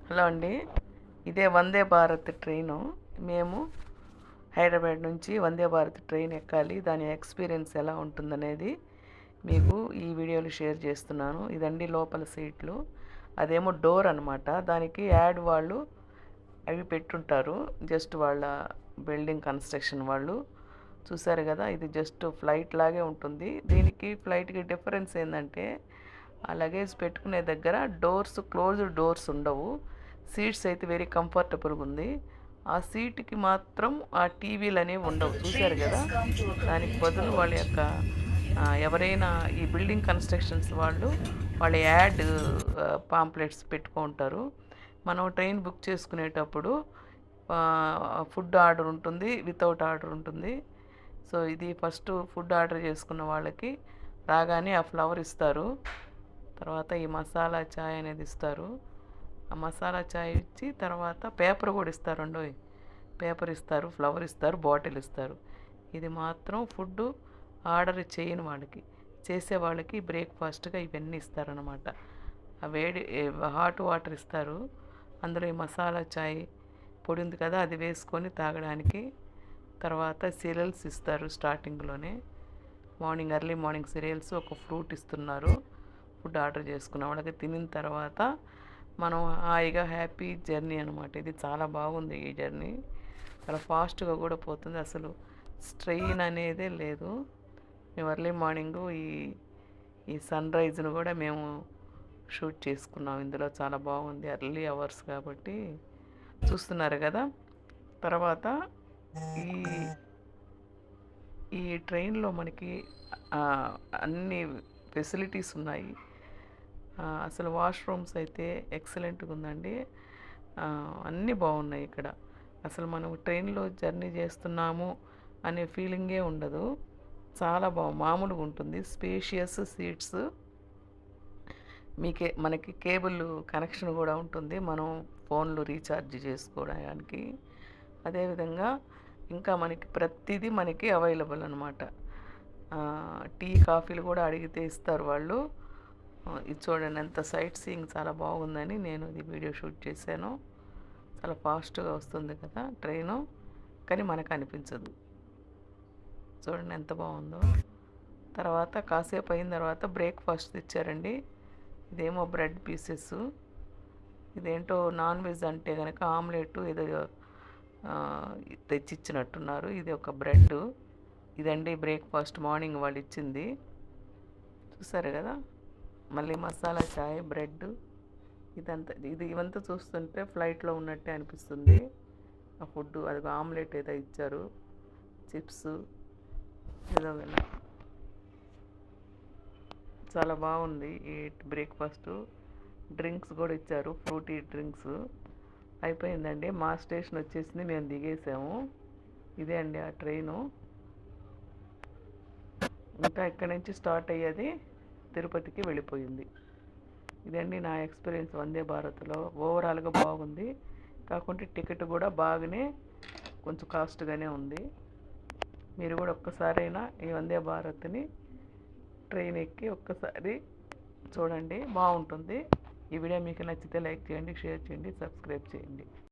Hello అండి, ఇదే Vande Bharat train. మేము హైదరాబాద్ నుంచి వందే భారత్ ట్రైన్ ఎక్కాలి. దాని ఎక్స్పీరియన్స్ ఎలా ఉంటుందనేది మీకు ఈ వీడియోలో షేర్ చేస్తున్నాను. ఇదండి లోపల సీట్లు. అదేమో డోర్ అనమాట. దానికి యాడ్ వాళ్ళు అవి పెట్టుంటారు. జస్ట్ వాళ్ళ బిల్డింగ్ కన్స్ట్రక్షన్ వాళ్ళు. చూసారు కదా, ఇది జస్ట్ ఫ్లైట్ లాగే ఉంటుంది. దీనికి ఫ్లైట్కి డిఫరెన్స్ ఏంటంటే, ఆ లగేజ్ పెట్టుకునే దగ్గర క్లోజ్డ్ డోర్స్ ఉండవు. సీట్స్ అయితే వెరీ కంఫర్టబుల్గా ఉంది. ఆ సీట్కి మాత్రం ఆ టీవీలు అనేవి ఉండవు. చూశారు కదా, దానికి బదులు వాళ్ళ యొక్క ఎవరైనా ఈ బిల్డింగ్ కన్స్ట్రక్షన్స్ వాళ్ళు వాళ్ళ యాడ్ పాంప్లెట్స్ పెట్టుకుంటారు. మనం ట్రైన్ బుక్ చేసుకునేటప్పుడు ఫుడ్ ఆర్డర్ ఉంటుంది, వితౌట్ ఆర్డర్ ఉంటుంది. సో ఇది ఫస్ట్ ఫుడ్ ఆర్డర్ చేసుకున్న వాళ్ళకి రాగానే ఆ ఫ్లవర్ ఇస్తారు. తర్వాత ఈ మసాలా చాయ్ అనేది ఇస్తారు. ఆ మసాలా చాయ్ ఇచ్చి తర్వాత పేపర్ కూడా ఇస్తారండి. పేపర్ ఇస్తారు, ఫ్లవర్ ఇస్తారు, బాటిల్ ఇస్తారు. ఇది మాత్రం ఫుడ్ ఆర్డర్ చేయని వాళ్ళకి, చేసే వాళ్ళకి బ్రేక్ఫాస్ట్గా ఇవన్నీ ఇస్తారనమాట. ఆ వేడి హాట్ వాటర్ ఇస్తారు. అందులో ఈ మసాలా చాయ్ పొడి ఉంది కదా, అది వేసుకొని తాగడానికి. తర్వాత సీరియల్స్ ఇస్తారు స్టార్టింగ్లోనే. ఎర్లీ మార్నింగ్ సీరియల్స్, ఒక ఫ్రూట్ ఇస్తున్నారు. ఫుడ్ ఆర్డర్ చేసుకున్న వాళ్ళకి తినిన తర్వాత మనం హాయిగా హ్యాపీ జర్నీ అనమాట. ఇది చాలా బాగుంది ఈ జర్నీ. చాలా ఫాస్ట్గా కూడా పోతుంది, అసలు స్ట్రెయిన్ అనేదే లేదు. మేము ఎర్లీ మార్నింగు ఈ సన్ రైజ్ను కూడా మేము షూట్ చేసుకున్నాం ఇందులో. చాలా బాగుంది, ఎర్లీ అవర్స్ కాబట్టి. చూస్తున్నారు కదా. తర్వాత ఈ ఈ ట్రైన్లో మనకి అన్ని ఫెసిలిటీస్ ఉన్నాయి. అసలు వాష్రూమ్స్ అయితే ఎక్సలెంట్గా ఉందండి. అన్నీ బాగున్నాయి ఇక్కడ. అసలు మనం ట్రైన్లో జర్నీ చేస్తున్నాము అనే ఫీలింగే ఉండదు. చాలా మామూలుగా ఉంటుంది. Spacious seats. మనకి కేబుల్ కనెక్షన్ కూడా ఉంటుంది, మనం ఫోన్లు రీఛార్జ్ చేసుకోవడానికి. అదేవిధంగా ఇంకా మనకి ప్రతిదీ మనకి అవైలబుల్ అనమాట. టీ కాఫీలు కూడా అడిగితే ఇస్తారు వాళ్ళు. ఇది చూడండి, ఎంత సైట్ సీయింగ్ చాలా బాగుందని నేను ఇది వీడియో షూట్ చేశాను. చాలా ఫాస్ట్గా వస్తుంది కదా ట్రైను, కానీ మనకు అనిపించదు. చూడండి ఎంత బాగుందో. తర్వాత కాసేపు అయిన తర్వాత బ్రేక్ఫాస్ట్ తెచ్చారండి. ఇదేమో బ్రెడ్ పీసెస్. ఇదేంటో నాన్ వెజ్ అంటే కనుక ఆమ్లెట్ ఏదో తెచ్చిచ్చినట్టున్నారు. ఇది ఒక బ్రెడ్. ఇదండి బ్రేక్ఫాస్ట్ మార్నింగ్ వాళ్ళు ఇచ్చింది. చూసారు కదా. మళ్ళీ మసాలా చాయ్, బ్రెడ్, ఇవంతా చూస్తుంటే ఫ్లైట్లో ఉన్నట్టే అనిపిస్తుంది. ఆ ఫుడ్ అది ఆమ్లెట్ ఏదో ఇచ్చారు, చిప్స్ ఏదో చాలా బాగుంది ఈ బ్రేక్ఫాస్ట్. డ్రింక్స్ కూడా ఇచ్చారు, ఫ్రూటీ డ్రింక్స్. అయిపోయిందండి, మా స్టేషన్ వచ్చేసింది, మేము దిగేసాము. ఇదే అండి ఆ ట్రైను. ఇంకా ఇక్కడి నుంచి స్టార్ట్ అయ్యేది తిరుపతికి వెళ్ళిపోయింది. ఇదండి నా ఎక్స్పీరియన్స్ వందే భారత్లో. ఓవరాల్గా బాగుంది, కాకుంటే టికెట్ కూడా బాగానే కొంచెం కాస్ట్గానే ఉంది. మీరు కూడా ఒక్కసారైనా ఈ వందే భారత్ని ట్రైన్ ఎక్కి ఒక్కసారి చూడండి, బాగుంటుంది. ఈ వీడియో మీకు నచ్చితే లైక్ చేయండి, షేర్ చేయండి, సబ్స్క్రైబ్ చేయండి.